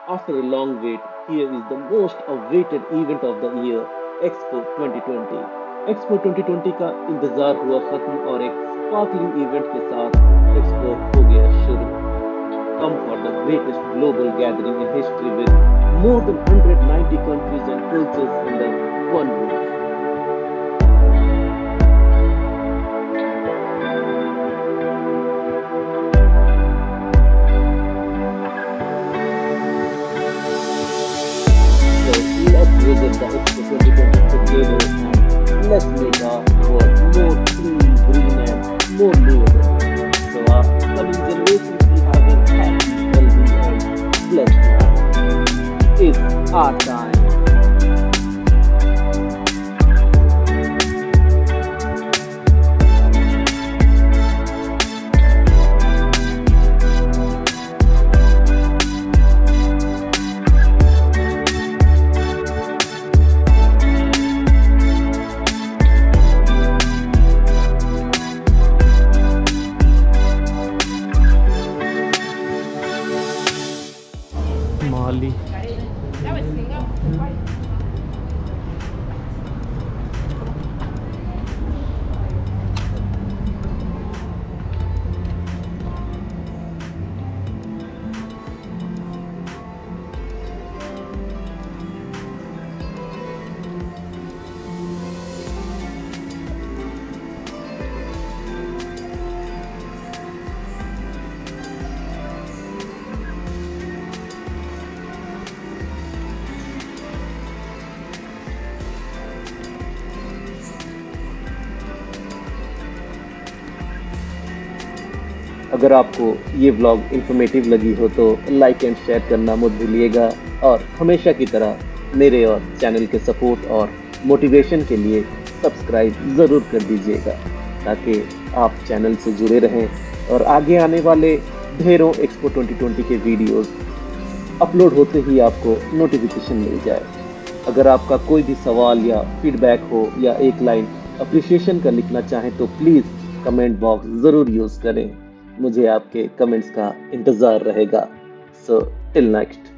After a long wait, here is the most awaited event of the year, Expo 2020. Expo 2020 का इंतजार हुआ खत्म और एक स्पार्कलिंग इवेंट के साथ एक्सपो हो गया शुरू. Come for the greatest global gathering in history with more than 190 countries and cultures under one roof. So let's visit the Expo 2020 together and let's make our world more clean, green and more livable. So our coming generations will have a happy, healthy and blessed life. It's our time. Mali. अगर आपको ये vlog informative लगी हो तो like and share करना मत भूलिएगा और हमेशा की तरह मेरे और चैनल के सपोर्ट और मोटिवेशन के लिए सब्सक्राइब ज़रूर कर दीजिएगा ताकि आप चैनल से जुड़े रहें और आगे आने वाले ढेरों एक्सपो 2020 के वीडियोस अपलोड होते ही आपको नोटिफिकेशन मिल जाए. अगर आपका कोई भी सवाल या फीडबैक हो या एक लाइन अप्रिशिएशन का लिखना चाहें तो प्लीज़ कमेंट बॉक्स ज़रूर यूज़ करें. मुझे आपके कमेंट्स का इंतज़ार रहेगा. So till next.